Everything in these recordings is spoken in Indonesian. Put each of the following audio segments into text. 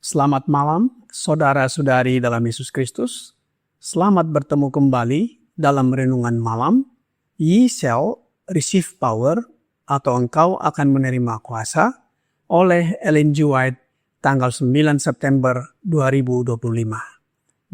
Selamat malam, saudara-saudari dalam Yesus Kristus. Selamat bertemu kembali dalam renungan malam. Ye shall receive power, atau engkau akan menerima kuasa, oleh Ellen G. White, tanggal 9 September 2025.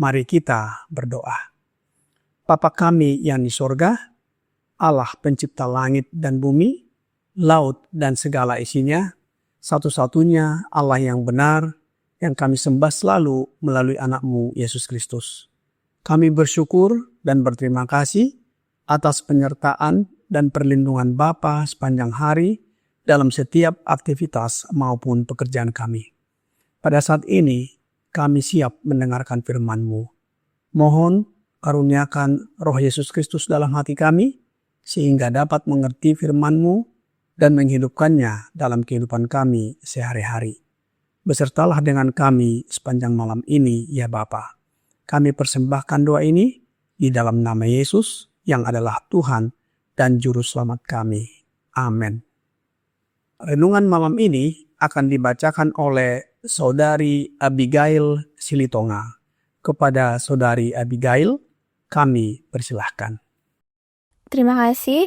Mari kita berdoa. Bapa kami yang di sorga, Allah pencipta langit dan bumi, laut dan segala isinya, satu-satunya Allah yang benar, yang kami sembah selalu melalui anak-Mu, Yesus Kristus. Kami bersyukur dan berterima kasih atas penyertaan dan perlindungan Bapa sepanjang hari dalam setiap aktivitas maupun pekerjaan kami. Pada saat ini, kami siap mendengarkan firman-Mu. Mohon karuniakan Roh Yesus Kristus dalam hati kami, sehingga dapat mengerti firman-Mu dan menghidupkannya dalam kehidupan kami sehari-hari. Besertalah dengan kami sepanjang malam ini, ya Bapa. Kami persembahkan doa ini di dalam nama Yesus yang adalah Tuhan dan Juru Selamat kami. Amin. Renungan malam ini akan dibacakan oleh Saudari Abigail Silitonga. Kepada Saudari Abigail, kami persilahkan. Terima kasih.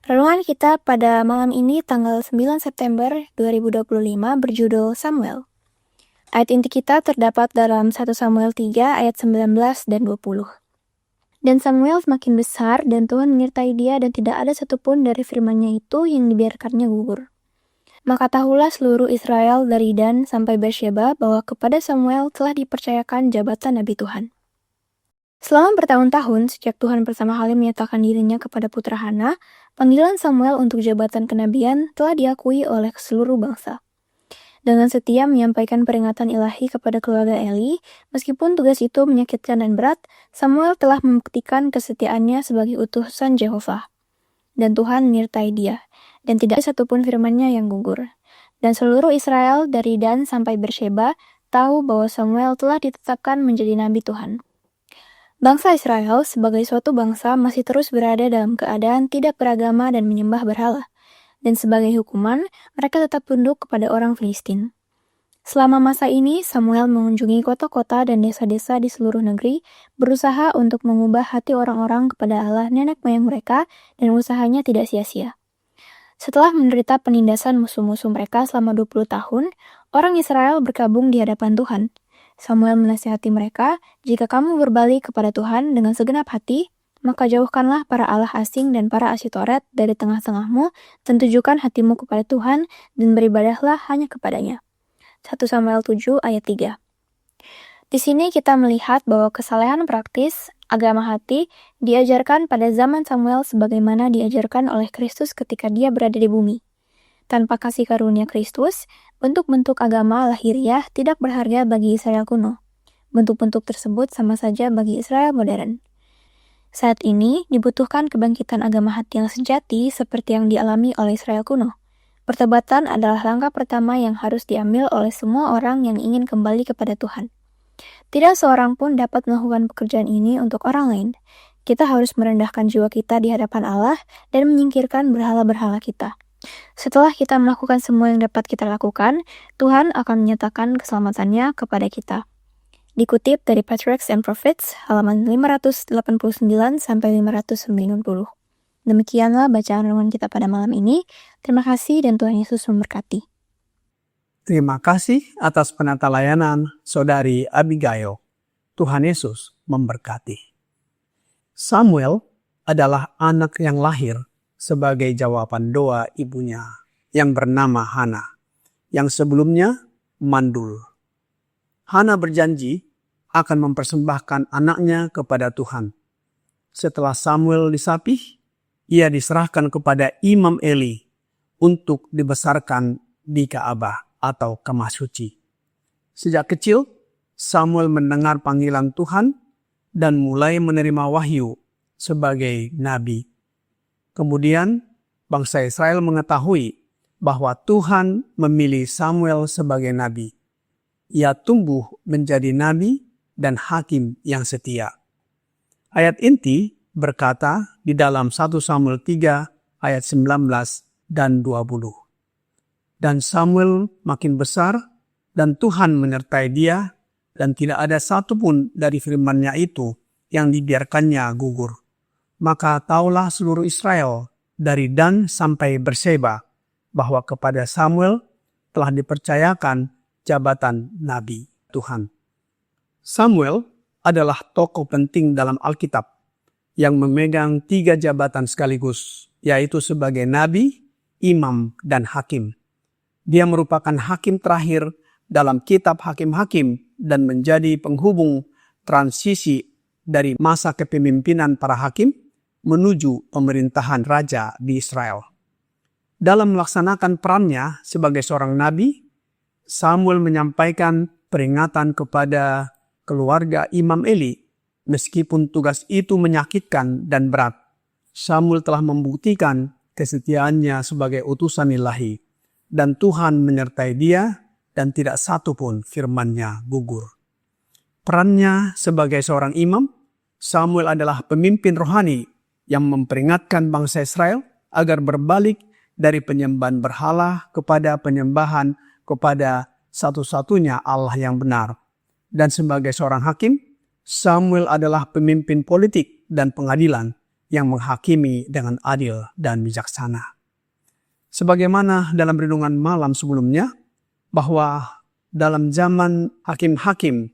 Renungan kita pada malam ini tanggal 9 September 2025 berjudul Samuel. Ayat inti kita terdapat dalam 1 Samuel 3 ayat 19 dan 20. Dan Samuel semakin besar dan Tuhan menyertai dia dan tidak ada satupun dari firman-Nya itu yang dibiarkannya gugur. Maka tahulah seluruh Israel dari Dan sampai Beersheba bahwa kepada Samuel telah dipercayakan jabatan Nabi Tuhan. Selama bertahun-tahun, sejak Tuhan bersama kali menyatakan dirinya kepada putra Hana, panggilan Samuel untuk jabatan kenabian telah diakui oleh seluruh bangsa. Dengan setia menyampaikan peringatan ilahi kepada keluarga Eli, meskipun tugas itu menyakitkan dan berat, Samuel telah membuktikan kesetiaannya sebagai utusan Yehova. Dan Tuhan menyertai dia, dan tidak ada satupun firman-Nya yang gugur. Dan seluruh Israel dari Dan sampai Beersheba tahu bahwa Samuel telah ditetapkan menjadi nabi Tuhan. Bangsa Israel sebagai suatu bangsa masih terus berada dalam keadaan tidak beragama dan menyembah berhala. Dan sebagai hukuman, mereka tetap tunduk kepada orang Filistin. Selama masa ini, Samuel mengunjungi kota-kota dan desa-desa di seluruh negeri, berusaha untuk mengubah hati orang-orang kepada Allah nenek moyang mereka, dan usahanya tidak sia-sia. Setelah menderita penindasan musuh-musuh mereka selama 20 tahun, orang Israel berkabung di hadapan Tuhan. Samuel menasihati mereka, jika kamu berbalik kepada Tuhan dengan segenap hati, maka jauhkanlah para allah asing dan para Asyitoret dari tengah-tengahmu, dan tujukan hatimu kepada Tuhan, dan beribadahlah hanya kepadanya. 1 Samuel 7 ayat 3. Di sini kita melihat bahwa kesalehan praktis, agama hati, diajarkan pada zaman Samuel sebagaimana diajarkan oleh Kristus ketika dia berada di bumi. Tanpa kasih karunia Kristus, bentuk-bentuk agama lahiriah tidak berharga bagi Israel kuno. Bentuk-bentuk tersebut sama saja bagi Israel modern. Saat ini dibutuhkan kebangkitan agama hati yang sejati seperti yang dialami oleh Israel kuno. Pertobatan adalah langkah pertama yang harus diambil oleh semua orang yang ingin kembali kepada Tuhan. Tidak seorang pun dapat melakukan pekerjaan ini untuk orang lain. Kita harus merendahkan jiwa kita di hadapan Allah dan menyingkirkan berhala-berhala kita. Setelah kita melakukan semua yang dapat kita lakukan, Tuhan akan menyatakan keselamatannya kepada kita. Dikutip dari Patriarchs and Prophets, halaman 589-590. Demikianlah bacaan renungan kita pada malam ini. Terima kasih dan Tuhan Yesus memberkati. Terima kasih atas penata layanan Saudari Abigail. Tuhan Yesus memberkati. Samuel adalah anak yang lahir sebagai jawaban doa ibunya yang bernama Hana. yang sebelumnya mandul. Hana berjanji akan mempersembahkan anaknya kepada Tuhan. Setelah Samuel disapih, ia diserahkan kepada Imam Eli untuk dibesarkan di Ka'bah atau Kemah Suci. Sejak kecil, Samuel mendengar panggilan Tuhan dan mulai menerima wahyu sebagai nabi. Kemudian, bangsa Israel mengetahui bahwa Tuhan memilih Samuel sebagai nabi. Ia tumbuh menjadi nabi dan hakim yang setia. Ayat inti berkata di dalam 1 Samuel 3 ayat 19 dan 20. Dan Samuel makin besar dan Tuhan menyertai dia dan tidak ada satupun dari firman-Nya itu yang dibiarkannya gugur. Maka taulah seluruh Israel dari Dan sampai Berseba bahwa kepada Samuel telah dipercayakan jabatan Nabi Tuhan. Samuel adalah tokoh penting dalam Alkitab yang memegang 3 jabatan sekaligus, yaitu sebagai nabi, imam, dan hakim. Dia merupakan hakim terakhir dalam kitab Hakim-Hakim dan menjadi penghubung transisi dari masa kepemimpinan para hakim menuju pemerintahan raja di Israel. Dalam melaksanakan perannya sebagai seorang nabi, Samuel menyampaikan peringatan kepada keluarga Imam Eli. Meskipun tugas itu menyakitkan dan berat, Samuel telah membuktikan kesetiaannya sebagai utusan ilahi, dan Tuhan menyertai dia dan tidak satu pun firman-Nya gugur. Perannya sebagai seorang imam, Samuel adalah pemimpin rohani yang memperingatkan bangsa Israel agar berbalik dari penyembahan berhala kepada penyembahan kepada satu-satunya Allah yang benar. Dan sebagai seorang hakim, Samuel adalah pemimpin politik dan pengadilan yang menghakimi dengan adil dan bijaksana. Sebagaimana dalam renungan malam sebelumnya, bahwa dalam zaman hakim-hakim,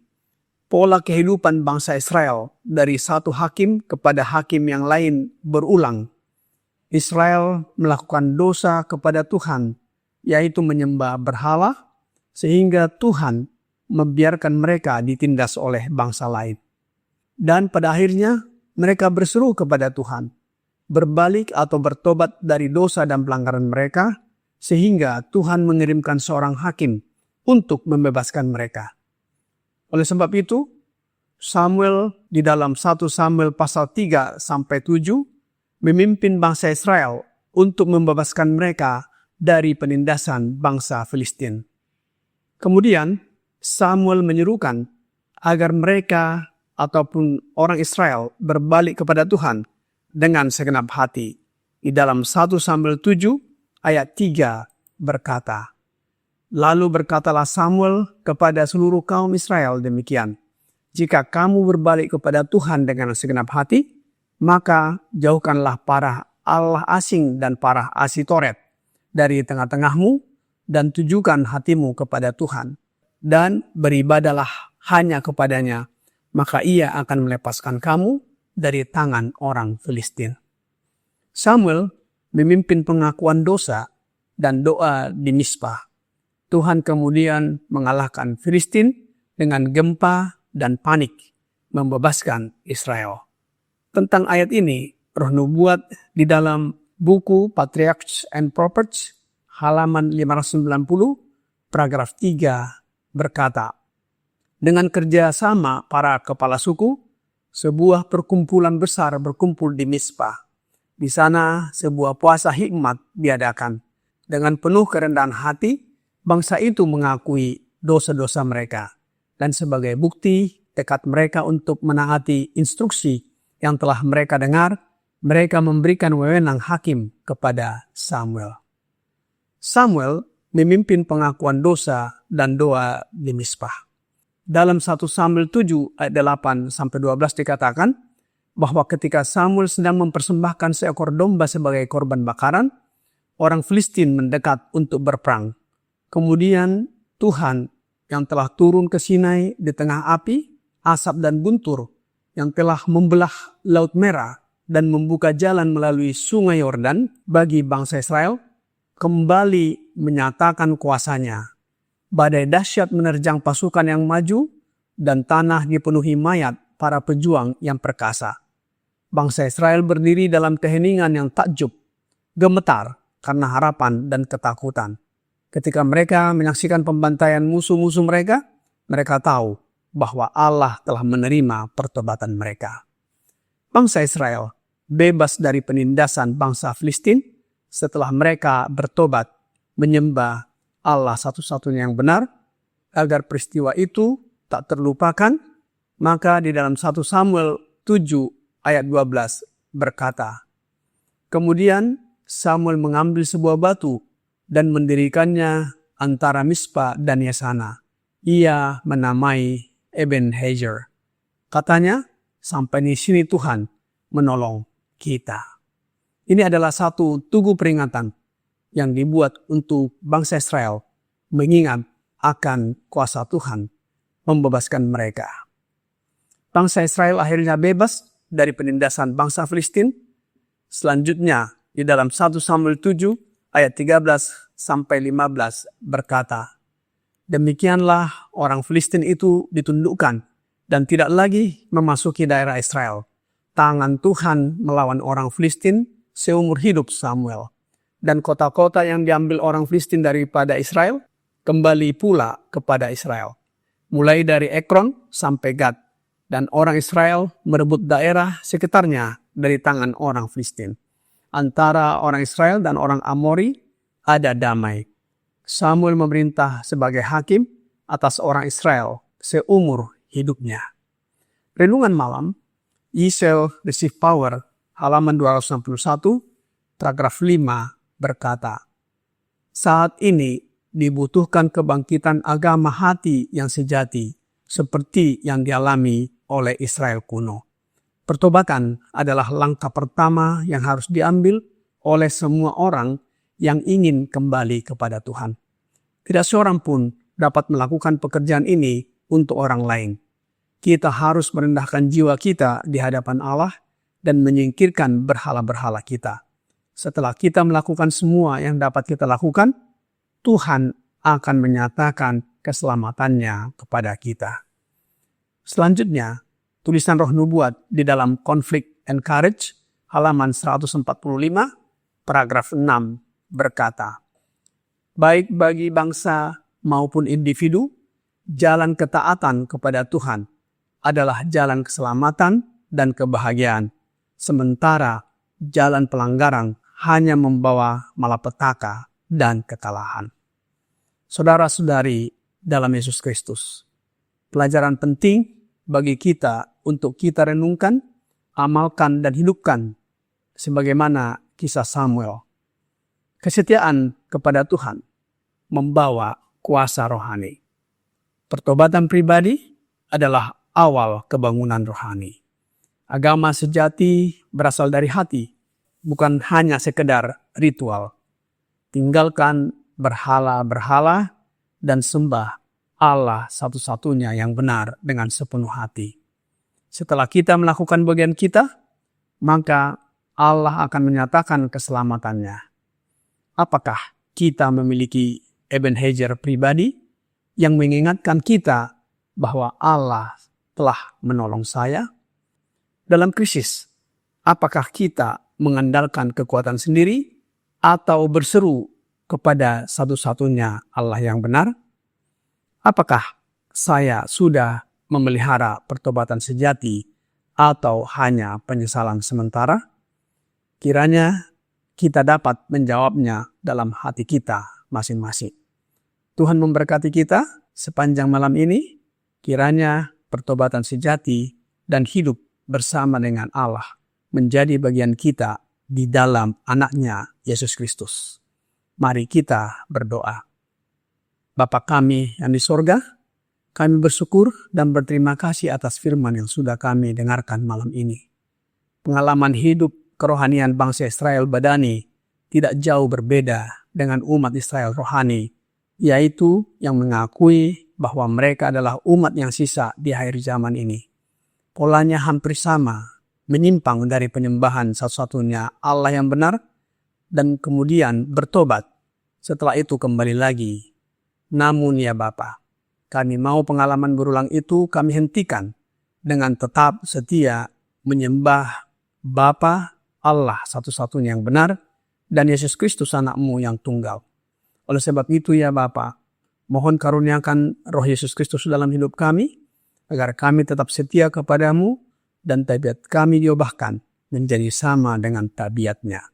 pola kehidupan bangsa Israel dari satu hakim kepada hakim yang lain berulang. Israel melakukan dosa kepada Tuhan, yaitu menyembah berhala, sehingga Tuhan membiarkan mereka ditindas oleh bangsa lain. Dan pada akhirnya mereka berseru kepada Tuhan, berbalik atau bertobat dari dosa dan pelanggaran mereka, sehingga Tuhan mengirimkan seorang hakim untuk membebaskan mereka. Oleh sebab itu, Samuel di dalam 1 Samuel pasal 3-7 memimpin bangsa Israel untuk membebaskan mereka dari penindasan bangsa Filistin. Kemudian, Samuel menyerukan agar mereka ataupun orang Israel berbalik kepada Tuhan dengan segenap hati. Di dalam 1 Samuel 7 ayat 3 berkata, "Lalu berkatalah Samuel kepada seluruh kaum Israel demikian, jika kamu berbalik kepada Tuhan dengan segenap hati, maka jauhkanlah para Allah asing dan para Asitoret dari tengah-tengahmu dan tujukan hatimu kepada Tuhan. Dan beribadalah hanya kepadanya, maka ia akan melepaskan kamu dari tangan orang Filistin." Samuel memimpin pengakuan dosa dan doa di Mizpah. Tuhan kemudian mengalahkan Filistin dengan gempa dan panik, membebaskan Israel. Tentang ayat ini, Roh Nubuat di dalam buku Patriarchs and Prophets, halaman 590, paragraf 3, berkata, "Dengan kerjasama para kepala suku, sebuah perkumpulan besar berkumpul di Mizpah. Di sana sebuah puasa hikmat diadakan. Dengan penuh kerendahan hati, bangsa itu mengakui dosa-dosa mereka. Dan sebagai bukti tekad mereka untuk menaati instruksi yang telah mereka dengar, mereka memberikan wewenang hakim kepada Samuel." Samuel memimpin pengakuan dosa dan doa di Mizpah. Dalam 1 Samuel 7 ayat 8-12 dikatakan bahwa ketika Samuel sedang mempersembahkan seekor domba sebagai korban bakaran, orang Filistin mendekat untuk berperang. Kemudian Tuhan yang telah turun ke Sinai di tengah api, asap dan guntur, yang telah membelah Laut Merah dan membuka jalan melalui Sungai Yordan bagi bangsa Israel, kembali menyatakan kuasanya. Badai dahsyat menerjang pasukan yang maju dan tanah dipenuhi mayat para pejuang yang perkasa. Bangsa Israel berdiri dalam keheningan yang takjub, gemetar karena harapan dan ketakutan. Ketika mereka menyaksikan pembantaian musuh-musuh mereka, mereka tahu bahwa Allah telah menerima pertobatan mereka. Bangsa Israel bebas dari penindasan bangsa Filistin setelah mereka bertobat menyembah Allah satu-satunya yang benar. Agar peristiwa itu tak terlupakan, maka di dalam 1 Samuel 7 ayat 12 berkata, "Kemudian Samuel mengambil sebuah batu dan mendirikannya antara Mispa dan Yesana. Ia menamai Ebenhazer. Katanya, sampai di sini Tuhan menolong kita." Ini adalah satu tugu peringatan yang dibuat untuk bangsa Israel mengingat akan kuasa Tuhan membebaskan mereka. Bangsa Israel akhirnya bebas dari penindasan bangsa Filistin. Selanjutnya di dalam 1 Samuel 7 ayat 13 sampai 15 berkata, "Demikianlah orang Filistin itu ditundukkan dan tidak lagi memasuki daerah Israel. Tangan Tuhan melawan orang Filistin seumur hidup Samuel. Dan kota-kota yang diambil orang Filistin daripada Israel kembali pula kepada Israel. Mulai dari Ekron sampai Gad. Dan orang Israel merebut daerah sekitarnya dari tangan orang Filistin. Antara orang Israel dan orang Amori ada damai. Samuel memerintah sebagai hakim atas orang Israel seumur hidupnya." Renungan malam, Ye Shall Receive Power, halaman 261, paragraf 5 berkata, "Saat ini dibutuhkan kebangkitan agama hati yang sejati, seperti yang dialami oleh Israel kuno. Pertobatan adalah langkah pertama yang harus diambil oleh semua orang yang ingin kembali kepada Tuhan. Tidak seorang pun dapat melakukan pekerjaan ini untuk orang lain. Kita harus merendahkan jiwa kita di hadapan Allah dan menyingkirkan berhala-berhala kita. Setelah kita melakukan semua yang dapat kita lakukan, Tuhan akan menyatakan keselamatannya kepada kita." Selanjutnya, tulisan Roh Nubuat di dalam Conflict and Courage, halaman 145, paragraf 6 berkata, "Baik bagi bangsa maupun individu, jalan ketaatan kepada Tuhan adalah jalan keselamatan dan kebahagiaan, sementara jalan pelanggaran hanya membawa malapetaka dan kekalahan." Saudara-saudari dalam Yesus Kristus, pelajaran penting bagi kita untuk kita renungkan, amalkan, dan hidupkan sebagaimana kisah Samuel. Kesetiaan kepada Tuhan membawa kuasa rohani. Pertobatan pribadi adalah awal kebangunan rohani. Agama sejati berasal dari hati, bukan hanya sekedar ritual. Tinggalkan berhala-berhala dan sembah Allah satu-satunya yang benar dengan sepenuh hati. Setelah kita melakukan bagian kita, maka Allah akan menyatakan keselamatannya. Apakah kita memiliki Ebenhazer pribadi yang mengingatkan kita bahwa Allah telah menolong saya? Dalam krisis, apakah kita mengandalkan kekuatan sendiri atau berseru kepada satu-satunya Allah yang benar? Apakah saya sudah memelihara pertobatan sejati atau hanya penyesalan sementara? Kiranya kita dapat menjawabnya dalam hati kita masing-masing. Tuhan memberkati kita sepanjang malam ini. Kiranya pertobatan sejati dan hidup bersama dengan Allah menjadi bagian kita di dalam anaknya Yesus Kristus. Mari kita berdoa. Bapa kami yang di sorga, kami bersyukur dan berterima kasih atas firman yang sudah kami dengarkan malam ini. Pengalaman hidup kerohanian bangsa Israel badani tidak jauh berbeda dengan umat Israel rohani, yaitu yang mengakui bahwa mereka adalah umat yang sisa di akhir zaman ini. Polanya hampir sama, menyimpang dari penyembahan satu-satunya Allah yang benar, dan kemudian bertobat setelah itu kembali lagi. Namun ya Bapa, kami mau pengalaman berulang itu kami hentikan dengan tetap setia menyembah Bapa Allah satu-satunya yang benar dan Yesus Kristus anak-Mu yang tunggal. Oleh sebab itu ya Bapa, mohon karuniakan Roh Yesus Kristus dalam hidup kami, agar kami tetap setia kepadamu dan tabiat kami diubahkan menjadi sama dengan tabiatnya.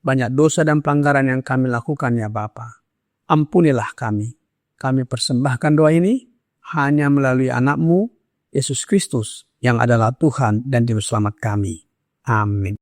Banyak dosa dan pelanggaran yang kami lakukan ya Bapa. Ampunilah kami. Kami persembahkan doa ini hanya melalui anak-Mu, Yesus Kristus, yang adalah Tuhan dan Juru Selamat kami. Amin.